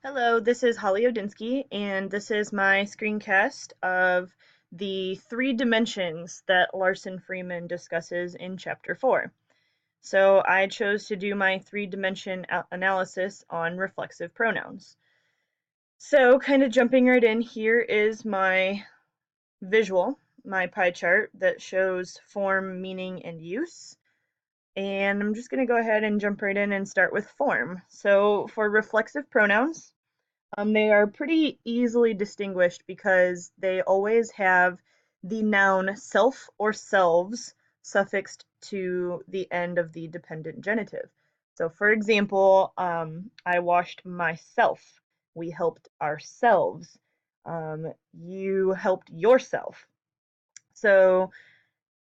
Hello, this is Holly Odinsky, and this is my screencast of the three dimensions that Larson Freeman discusses in Chapter 4. So I chose to do my three-dimension analysis on reflexive pronouns. So kind of jumping right in, here is my visual, my pie chart that shows form, meaning, and use. And I'm just going to go ahead and jump right in and start with form. So for reflexive pronouns, they are pretty easily distinguished because they always have the noun self or selves suffixed to the end of the dependent genitive. So for example, I washed myself. We helped ourselves. You helped yourself. So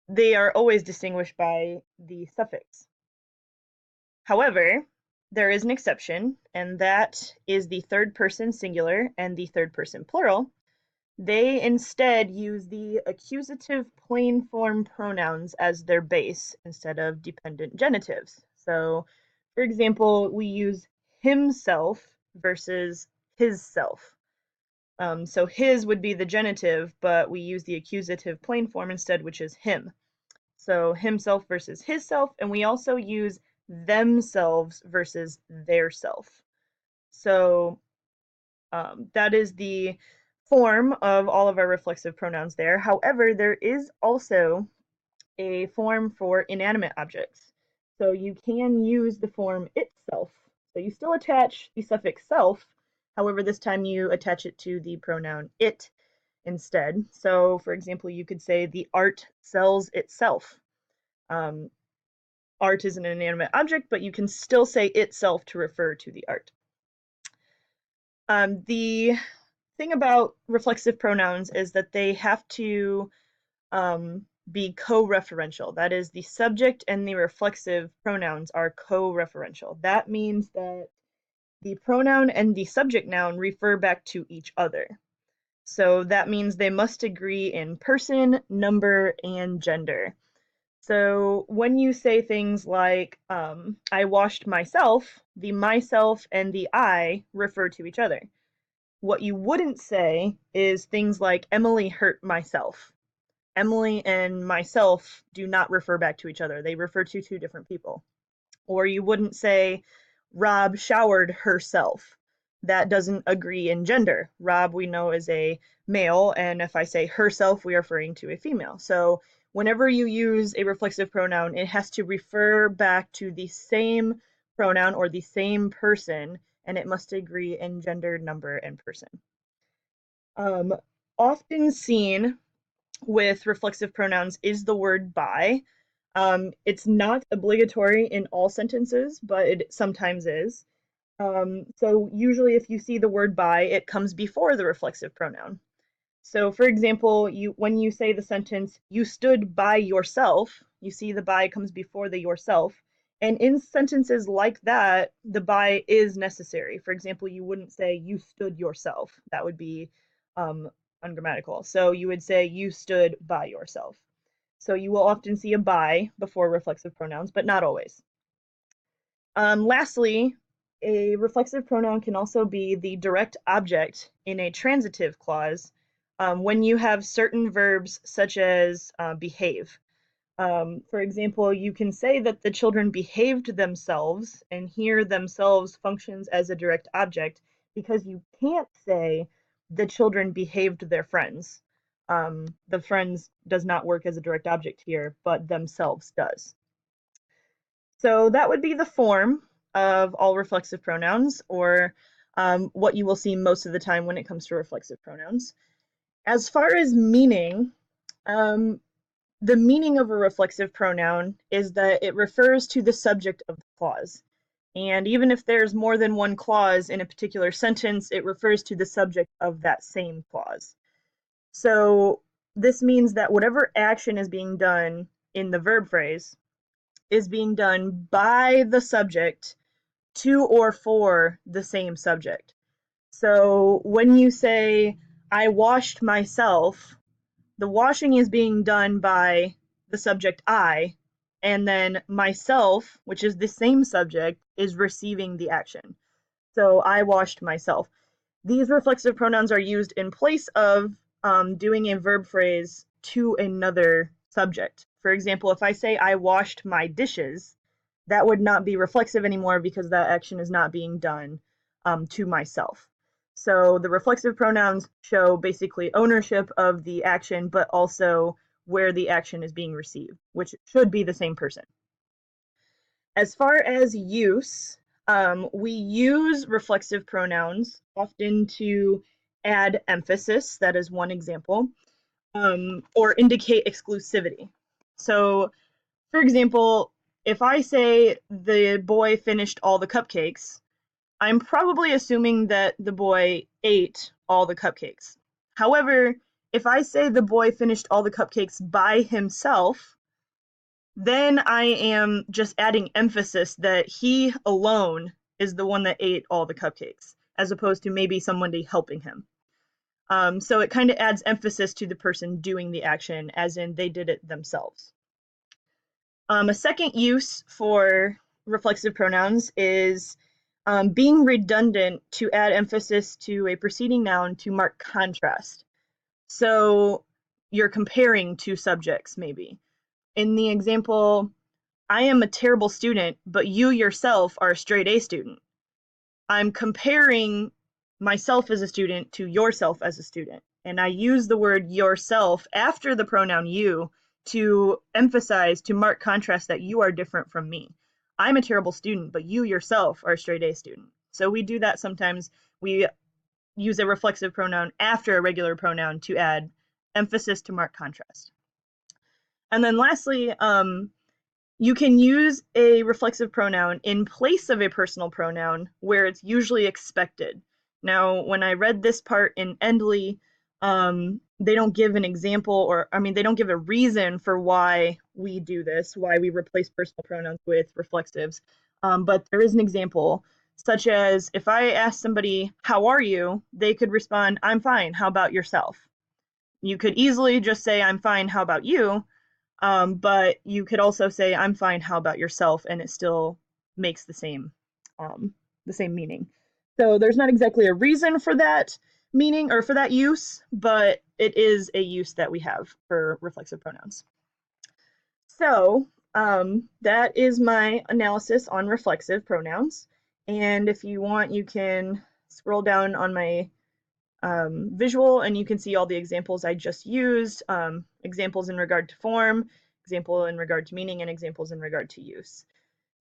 they are always distinguished by the suffix. However, there is an exception, and that is the third person singular and the third person plural. They instead use the accusative plain form pronouns as their base instead of dependent genitives. So, for example, we use himself versus his self. So his would be the genitive, but we use the accusative plain form instead, which is him. So himself versus his self, and we also use themselves versus their self. So that is the form of all of our reflexive pronouns there. However, there is also a form for inanimate objects. So you can use the form itself. So you still attach the suffix self, however, this time you attach it to the pronoun it instead. So, for example, you could say the art sells itself. Um, art is an inanimate object, but you can still say itself to refer to the art. The thing about reflexive pronouns is that they have to be co-referential. That is, the subject and the reflexive pronouns are co-referential. That means that the pronoun and the subject noun refer back to each other. So that means they must agree in person, number, and gender. So when you say things like, I washed myself, the myself and the I refer to each other. What you wouldn't say is things like, Emily hurt myself. Emily and myself do not refer back to each other. They refer to two different people. Or you wouldn't say, Rob showered herself. That doesn't agree in gender. Rob, we know, is a male, and if I say herself, we are referring to a female. So whenever you use a reflexive pronoun, it has to refer back to the same pronoun or the same person, and it must agree in gender, number, and person. Um, Often seen with reflexive pronouns is the word by. It's not obligatory in all sentences, but it sometimes is. So usually if you see the word by, it comes before the reflexive pronoun. So for example, when you say the sentence, you stood by yourself, you see the by comes before the yourself. And in sentences like that, the by is necessary. For example, you wouldn't say you stood yourself. That would be um, ungrammatical. So you would say you stood by yourself. So you will often see a by before reflexive pronouns, but not always. Lastly, a reflexive pronoun can also be the direct object in a transitive clause when you have certain verbs such as behave. For example, you can say that the children behaved themselves, and here themselves functions as a direct object because you can't say the children behaved their friends. The friends does not work as a direct object here, but themselves does. So that would be the form of all reflexive pronouns, or what you will see most of the time when it comes to reflexive pronouns. As far as meaning, the meaning of a reflexive pronoun is that it refers to the subject of the clause. And even if there's more than one clause in a particular sentence, it refers to the subject of that same clause. So this means that whatever action is being done in the verb phrase is being done by the subject to or for the same subject. So when you say, I washed myself, the washing is being done by the subject I, and then myself, which is the same subject, is receiving the action. So I washed myself. These reflexive pronouns are used in place of doing a verb phrase to another subject. For example, if I say I washed my dishes, that would not be reflexive anymore because that action is not being done to myself. So the reflexive pronouns show basically ownership of the action, but also where the action is being received, which should be the same person. As far as use, we use reflexive pronouns often to add emphasis, that is one example, or indicate exclusivity. So, for example, if I say the boy finished all the cupcakes, I'm probably assuming that the boy ate all the cupcakes. However, if I say the boy finished all the cupcakes by himself, then I am just adding emphasis that he alone is the one that ate all the cupcakes, as opposed to maybe somebody helping him. So it kind of adds emphasis to the person doing the action, as in they did it themselves. A second use for reflexive pronouns is being redundant to add emphasis to a preceding noun to mark contrast. So you're comparing two subjects, maybe. In the example, I am a terrible student, but you yourself are a straight A student. I'm comparing myself as a student to yourself as a student. And I use the word yourself after the pronoun you to emphasize, to mark contrast that you are different from me. I'm a terrible student, but you yourself are a straight A student. So we do that sometimes. We use a reflexive pronoun after a regular pronoun to add emphasis to mark contrast. And then lastly, you can use a reflexive pronoun in place of a personal pronoun where it's usually expected. Now, when I read this part in Endley, they don't give an example, or they don't give a reason for why we do this, why we replace personal pronouns with reflexives. But there is an example, such as if I ask somebody, "How are you?" they could respond, "I'm fine. How about yourself?" You could easily just say, "I'm fine. How about you?" But you could also say, "I'm fine, how about yourself?" and it still makes the same meaning. So there's not exactly a reason for that meaning or for that use, but it is a use that we have for reflexive pronouns. So that is my analysis on reflexive pronouns. And if you want, you can scroll down on my visual and you can see all the examples I just used, examples in regard to form, example in regard to meaning, and examples in regard to use.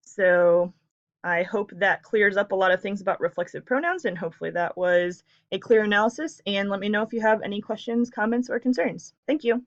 So I hope that clears up a lot of things about reflexive pronouns, and hopefully that was a clear analysis. And let me know if you have any questions, comments, or concerns. Thank you.